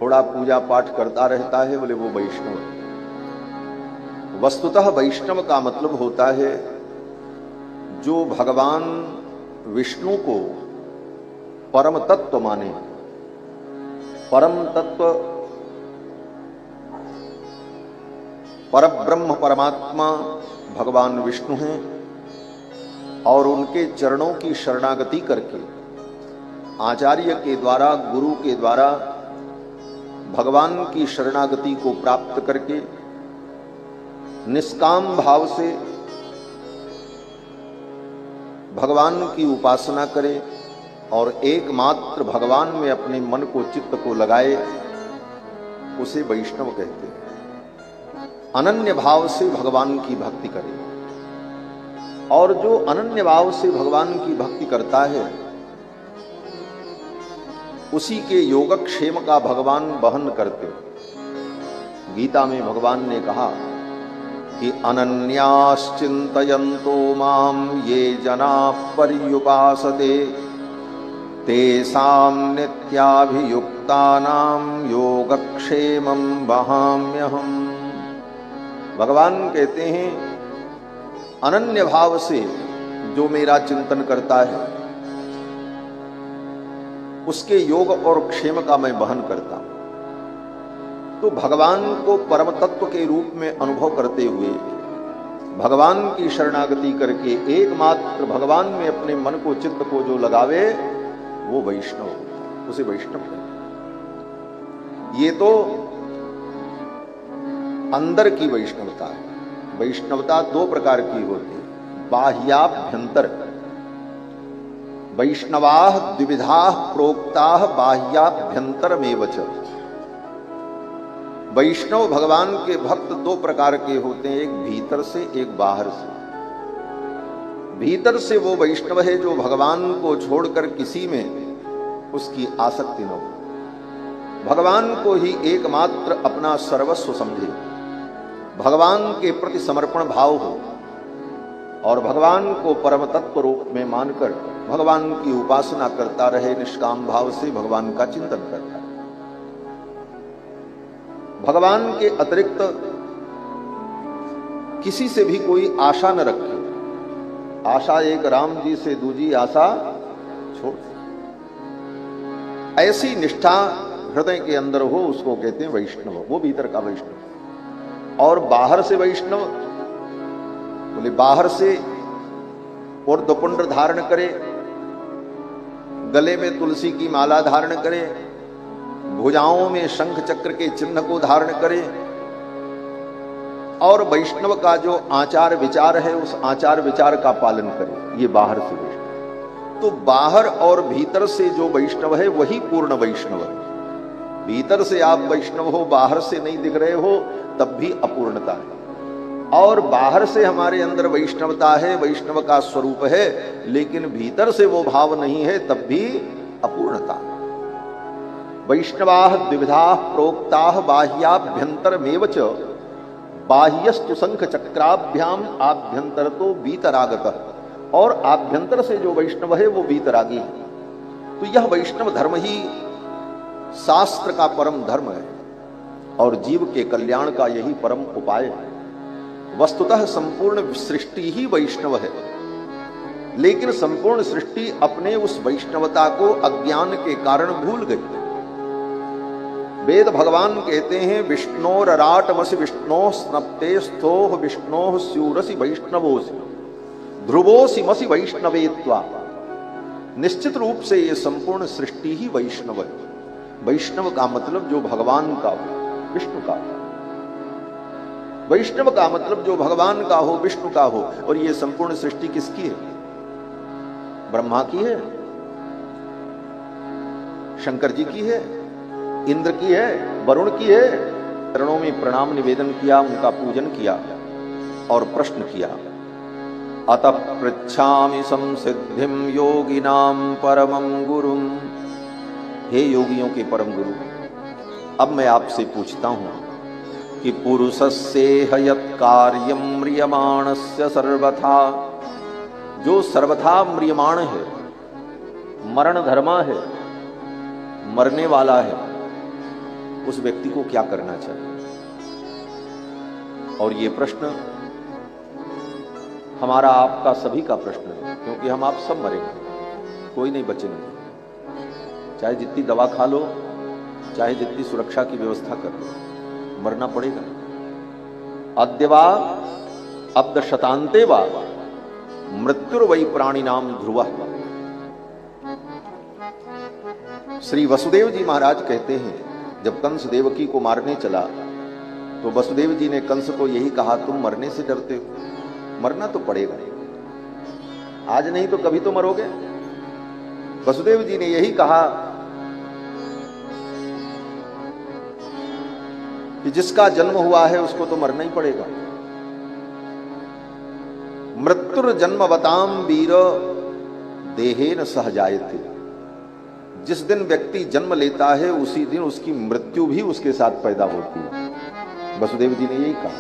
थोड़ा पूजा पाठ करता रहता है, बोले वो वैष्णव है। वस्तुतः वैष्णव का मतलब होता है जो भगवान विष्णु को परम तत्व माने। परम तत्व परब्रह्म परमात्मा भगवान विष्णु हैं और उनके चरणों की शरणागति करके आचार्य के द्वारा, गुरु के द्वारा भगवान की शरणागति को प्राप्त करके निष्काम भाव से भगवान की उपासना करे और एकमात्र भगवान में अपने मन को, चित्त को लगाए, उसे वैष्णव कहते हैं। अनन्य भाव से भगवान की भक्ति करे, और जो अनन्य भाव से भगवान की भक्ति करता है उसी के योगक्षेम का भगवान वहन करते। गीता में भगवान ने कहा कि अनन्याश्चिन्तयन्तो माम ये जना पर्युपासते तेषां नित्याभियुक्तानां योगक्षेमं वहाम्यहम्। भगवान कहते हैं अनन्य भाव से जो मेरा चिंतन करता है उसके योग और क्षेम का मैं वहन करता हूं। तो भगवान को परम तत्व के रूप में अनुभव करते हुए भगवान की शरणागति करके एकमात्र भगवान में अपने मन को, चित्त को जो लगावे वो वैष्णव, उसे वैष्णव कहते हैं। ये तो अंदर की वैष्णवता है। वैष्णवता दो प्रकार की होती है, बाह्याभ्यंतर। वैष्णवाः द्विविधाः प्रोक्ताः बाह्याभ्यंतरमेव च। वैष्णव भगवान के भक्त दो प्रकार के होते हैं, एक भीतर से, एक बाहर से। भीतर से वो वैष्णव है जो भगवान को छोड़कर किसी में उसकी आसक्ति न हो, भगवान को ही एकमात्र अपना सर्वस्व समझे, भगवान के प्रति समर्पण भाव हो और भगवान को परम तत्व रूप में मानकर भगवान की उपासना करता रहे, निष्काम भाव से भगवान का चिंतन करता है। भगवान के अतिरिक्त किसी से भी कोई आशा न रखे। आशा एक राम जी से, दूजी आशा छोड़। ऐसी निष्ठा हृदय के अंदर हो उसको कहते हैं वैष्णव, वो भीतर का वैष्णव। और बाहर से वैष्णव बोले बाहर से ऊर्ध्वपुंड धारण करे, गले में तुलसी की माला धारण करे, भुजाओं में शंख चक्र के चिन्ह को धारण करे और वैष्णव का जो आचार विचार है उस आचार विचार का पालन करे, ये बाहर से वैष्णव। तो बाहर और भीतर से जो वैष्णव है वही पूर्ण वैष्णव है। भीतर से आप वैष्णव हो, बाहर से नहीं दिख रहे हो, तब भी अपूर्णता है। और बाहर से हमारे अंदर वैष्णवता है, वैष्णव का स्वरूप है, लेकिन भीतर से वो भाव नहीं है, तब भी अपूर्णता है। वैष्णवाः द्विविधाः प्रोक्ताः बाह्याभ्यंतरमेव च बाह्यस्तु शंख चक्राभ्याम आभ्यंतरतो वीतरागतः। और आभ्यंतर से जो वैष्णव है वो वीतरागी है। तो यह वैष्णव धर्म ही शास्त्र का परम धर्म है और जीव के कल्याण का यही परम उपाय है। वस्तुतः संपूर्ण सृष्टि ही वैष्णव है, लेकिन संपूर्ण सृष्टि अपने उस वैष्णवता को अज्ञान के कारण भूल गई। वेद भगवान कहते हैं विष्णोरराटमसि विष्णोः स्नप्ते स्थोः विष्णोः स्यूरसि वैष्णवोसि ध्रुवोसि मसि वैष्णवेत्वा। निश्चित रूप से ये संपूर्ण सृष्टि ही वैष्णव है। वैष्णव का मतलब जो भगवान का हो, विष्णु का हो। वैष्णव का मतलब जो भगवान का हो, विष्णु का हो। और ये संपूर्ण सृष्टि किसकी है? ब्रह्मा की है, शंकर जी की है, इंद्र की है, वरुण की है। चरणों में प्रणाम निवेदन किया, उनका पूजन किया और प्रश्न किया, अतः पृच्छामि संसिद्धिं योगिनां परमं गुरुं। हे योगियों के परम गुरु, अब मैं आपसे पूछता हूं कि पुरुषस्येह यत् कार्यं म्रियमाणस्य सर्वथा, जो सर्वथा म्रियमाण है, मरण धर्मा है, मरने वाला है, उस व्यक्ति को क्या करना चाहिए। और ये प्रश्न हमारा आपका सभी का प्रश्न है, क्योंकि हम आप सब मरेंगे, कोई नहीं बचेंगे। चाहे जितनी दवा खा लो, चाहे जितनी सुरक्षा की व्यवस्था कर लो, मरना पड़ेगा। अद्यवा अब्द शतांते वा मृत्युर्वै प्राणिनाम ध्रुवः। श्री वसुदेव जी महाराज कहते हैं, जब कंस देवकी को मारने चला तो वसुदेव जी ने कंस को यही कहा, तुम मरने से डरते हो, मरना तो पड़ेगा, आज नहीं तो कभी तो मरोगे। वसुदेव जी ने यही कहा कि जिसका जन्म हुआ है उसको तो मरना ही पड़ेगा। मृत्युर्जन्मवताम वीर देहेन सह जायते। जिस दिन व्यक्ति जन्म लेता है उसी दिन उसकी मृत्यु भी उसके साथ पैदा होती है। वसुदेव जी ने यही कहा,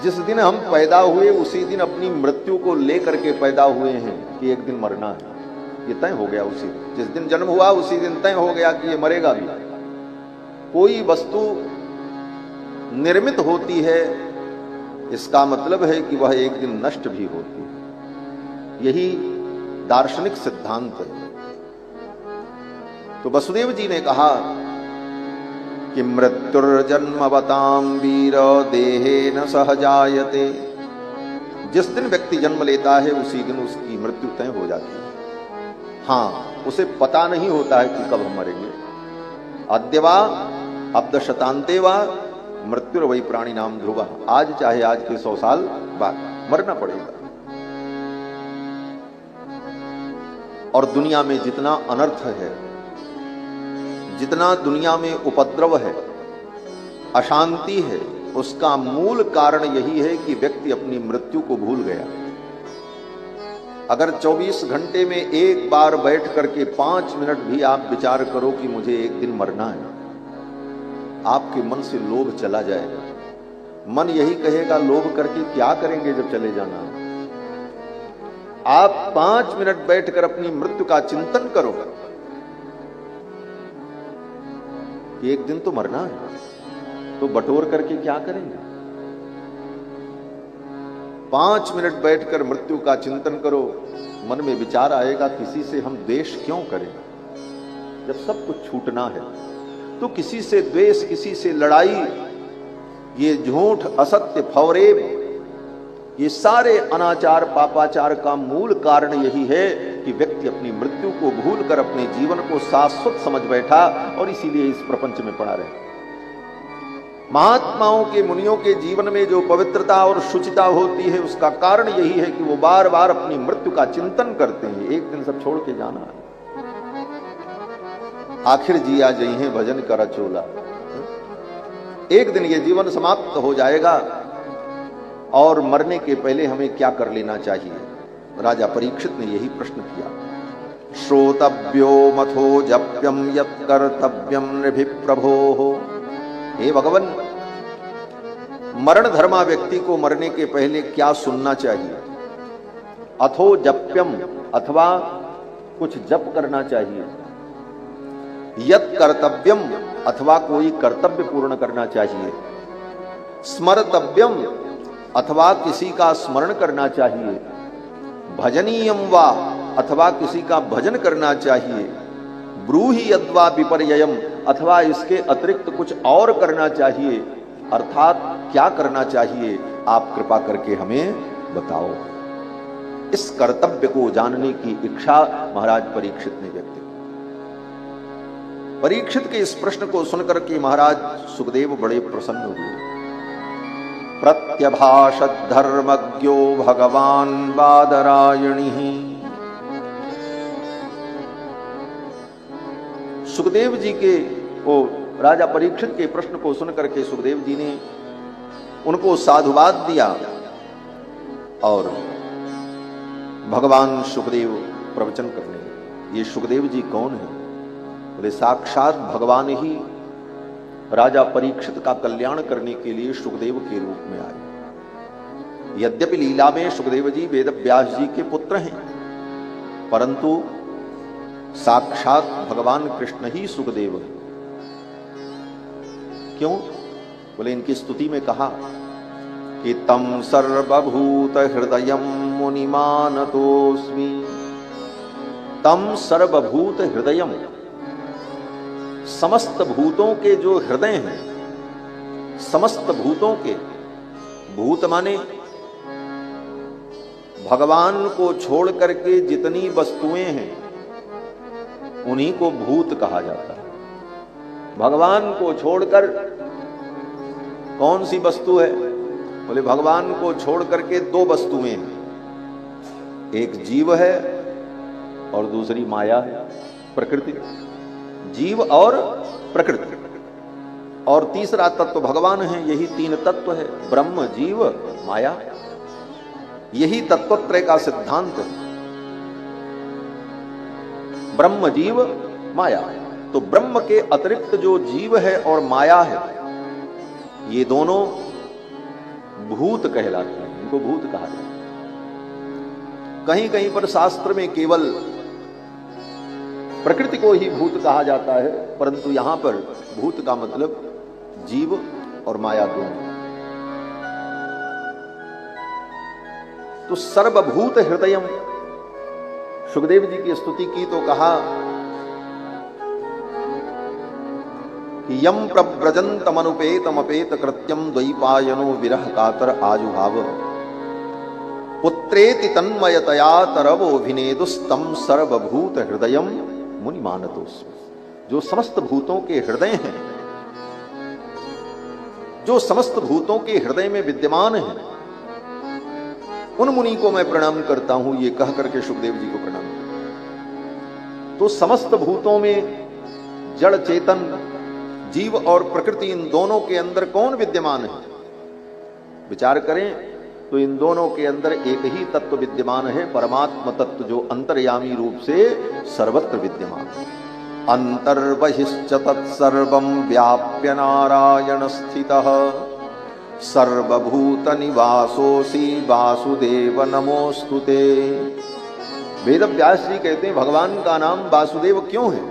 जिस दिन हम पैदा हुए उसी दिन अपनी मृत्यु को लेकर के पैदा हुए हैं कि एक दिन मरना है, ये तय हो गया। उसी दिन जिस दिन जन्म हुआ उसी दिन तय हो गया कि ये मरेगा भी। कोई वस्तु निर्मित होती है, इसका मतलब है कि वह एक दिन नष्ट भी होती है। यही दार्शनिक सिद्धांत है। तो वसुदेव जी ने कहा कि मृत्युर्जन्मवताम वीर देहेन सह जायते। जिस दिन व्यक्ति जन्म लेता है उसी दिन उसकी मृत्यु तय हो जाती है। हाँ, उसे पता नहीं होता है कि कब हम मरेंगे। अद्यवा अब्द शतांते वा मृत्युर्वै प्राणिनाम ध्रुवः। आज चाहे आज के 100 साल बाद मरना पड़ेगा। और दुनिया में जितना अनर्थ है, जितना दुनिया में उपद्रव है, अशांति है, उसका मूल कारण यही है कि व्यक्ति अपनी मृत्यु को भूल गया। अगर 24 घंटे में एक बार बैठ करके 5 मिनट भी आप विचार करो कि मुझे एक दिन मरना है, आपके मन से लोभ चला जाएगा। मन यही कहेगा, लोभ करके क्या करेंगे जब चले जाना है। आप 5 मिनट बैठकर अपनी मृत्यु का चिंतन करो कि एक दिन तो मरना है, तो बटोर करके क्या करेंगे। 5 मिनट बैठकर मृत्यु का चिंतन करो, मन में विचार आएगा किसी से हम द्वेष क्यों करें। जब सब कुछ छूटना है तो किसी से द्वेष, किसी से लड़ाई, ये झूठ, असत्य, फौरेब, ये सारे अनाचार, पापाचार का मूल कारण यही है कि व्यक्ति अपनी मृत्यु को भूलकर अपने जीवन को शाश्वत समझ बैठा और इसीलिए इस प्रपंच में पड़ा रहे। महात्माओं के, मुनियों के जीवन में जो पवित्रता और शुचिता होती है उसका कारण यही है कि वो बार बार अपनी मृत्यु का चिंतन करते हैं। एक दिन सब छोड़ के जाना है। आखिर जिया जइहे भजन कर चोला। एक दिन ये जीवन समाप्त हो जाएगा और मरने के पहले हमें क्या कर लेना चाहिए। राजा परीक्षित ने यही प्रश्न किया। श्रोतव्यो मथो जप्यम यत् कर्तव्यम नृभिः प्रभो। हे भगवान, मरण धर्मा व्यक्ति को मरने के पहले क्या सुनना चाहिए। अथो जप्यम, अथवा कुछ जप करना चाहिए। यत् कर्तव्यम, अथवा कोई कर्तव्य पूर्ण करना चाहिए। स्मर्तव्यम, अथवा किसी का स्मरण करना चाहिए। भजनीयम वा, अथवा किसी का भजन करना चाहिए। ब्रूहि यद्वा विपर्ययम, अथवा इसके अतिरिक्त कुछ और करना चाहिए। अर्थात क्या करना चाहिए, आप कृपा करके हमें बताओ। इस कर्तव्य को जानने की इच्छा महाराज परीक्षित ने व्यक्त की। परीक्षित के इस प्रश्न को सुनकर के महाराज सुखदेव बड़े प्रसन्न हुए। प्रत्यभाषत धर्मज्ञो भगवान बादरायणी। सुखदेव जी के वो राजा परीक्षित के प्रश्न को सुनकर के सुखदेव जी ने उनको साधुवाद दिया और भगवान सुखदेव प्रवचन करने लगे। ये सुखदेव जी कौन है? बोले साक्षात भगवान ही राजा परीक्षित का कल्याण करने के लिए सुखदेव के रूप में आए। यद्यपि लीला में सुखदेव जी वेद व्यास जी के पुत्र हैं, परंतु साक्षात भगवान कृष्ण ही सुखदेव है। क्यों? बोले इनकी स्तुति में कहा कि तम सर्वभूत हृदयम मुनिमानतोस्मि। तम सर्वभूत हृदयम, समस्त भूतों के जो हृदय हैं, समस्त भूतों के, भूत माने भगवान को छोड़ करके जितनी वस्तुएं हैं उन्हीं को भूत कहा जाता है। भगवान को छोड़कर कौन सी वस्तु है? बोले भगवान को छोड़ करके दो वस्तुएं हैं, एक जीव है और दूसरी माया है, प्रकृति। जीव और प्रकृति, और तीसरा तत्व भगवान है। यही तीन तत्व है, ब्रह्म, जीव, माया। यही तत्वत्रय का सिद्धांत है, ब्रह्म, जीव, माया। तो ब्रह्म के अतिरिक्त जो जीव है और माया है, ये दोनों भूत कहलाते हैं, इनको भूत कहा जाता है। कहीं कहीं पर शास्त्र में केवल प्रकृति को ही भूत कहा जाता है, परंतु यहां पर भूत का मतलब जीव और माया दोनों। तो सर्वभूत हृदयम, सुखदेव जी की स्तुति की तो कहा कि यम प्रव्रजन्तमनुपेतमपेत कृत्यम द्वैपायनो विरह कातर आजुभाव पुत्रेति तन्मयतया तरवोभिनेदुस्तम सर्वभूत हृदयम मुनिमानतोस्मि। जो समस्त भूतों के हृदय हैं, जो समस्त भूतों के हृदय में विद्यमान है, उन मुनि को मैं प्रणाम करता हूं। ये कह करके सुखदेव जी को प्रणाम करता। तो समस्त भूतों में जड़ चेतन, जीव और प्रकृति, इन दोनों के अंदर कौन विद्यमान है? विचार करें तो इन दोनों के अंदर एक ही तत्व विद्यमान है, परमात्म तत्व, जो अंतर्यामी रूप से सर्वत्र विद्यमान है। अंतर्बहिश्च तत्सर्वं व्याप्य नारायण स्थितः सर्वभूत निवासोऽसि वासुदेव नमोस्तुते। वेद व्यास जी कहते हैं भगवान का नाम वासुदेव क्यों है?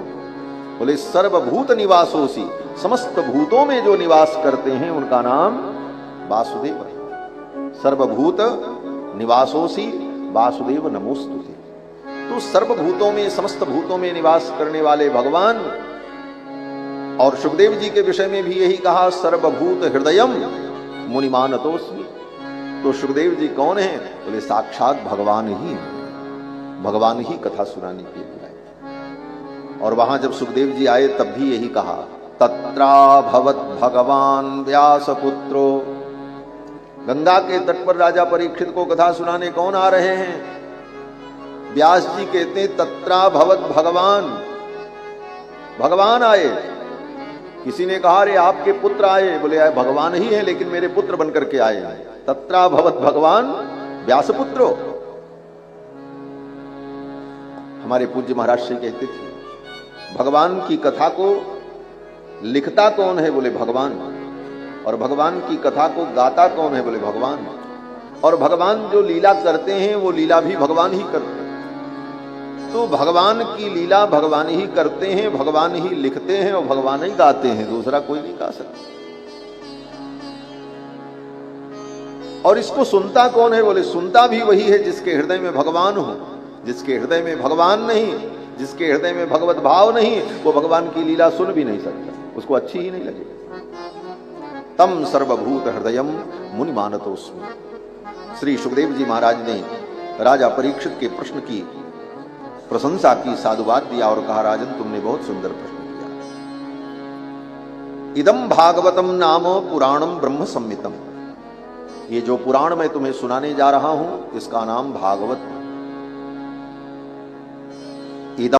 बोले सर्वभूत निवासोऽसि, समस्त भूतों में जो निवास करते हैं उनका नाम वासुदेव है। सर्वभूत निवासोऽसि वासुदेव नमोस्तुते। तो सर्वभूतों में, समस्त भूतों में निवास करने वाले भगवान, और सुखदेव जी के विषय में भी यही कहा सर्वभूत हृदयम मुनिमानतोस्मि। तो सुखदेव जी कौन है? बोले साक्षात भगवान ही, भगवान ही कथा सुनाने के लिए आए। और वहां जब सुखदेव जी आए तब भी यही कहा तत्राभवत भगवान व्यासपुत्रो। गंगा के तट पर राजा परीक्षित को कथा सुनाने कौन आ रहे हैं? व्यास जी कहते हैं तत्राभवत भगवान, भगवान आए। किसी ने कहा रे आपके पुत्र आए, बोले आए भगवान ही है लेकिन मेरे पुत्र बनकर के आए। तत्राभवत भगवान व्यासपुत्रो। हमारे पूज्य महाराज श्री कहते थे भगवान की कथा को लिखता कौन है? बोले भगवान। और भगवान की कथा को गाता कौन है? बोले भगवान। और भगवान जो लीला करते हैं वो लीला भी भगवान ही करते हैं। तो भगवान की लीला भगवान ही करते हैं, भगवान ही लिखते हैं और भगवान ही गाते हैं, दूसरा कोई नहीं गा सकता। और इसको सुनता कौन है? बोले सुनता भी वही है जिसके हृदय में भगवान हो। जिसके हृदय में भगवान नहीं, जिसके हृदय में भगवत भाव नहीं, वो भगवान की लीला सुन भी नहीं सकता, उसको अच्छी ही नहीं लगेगी। तम सर्वभूत हृदयम मुनिमानतोस्मि। श्री सुखदेव जी महाराज ने राजा परीक्षित के प्रश्न की प्रशंसा की, साधुवाद दिया और कहा राजन तुमने बहुत सुंदर प्रश्न किया। इदम भागवतम नाम पुराणम ब्रह्म संहितम। ये जो पुराण मैं तुम्हें सुनाने जा रहा हूं इसका नाम भागवत है।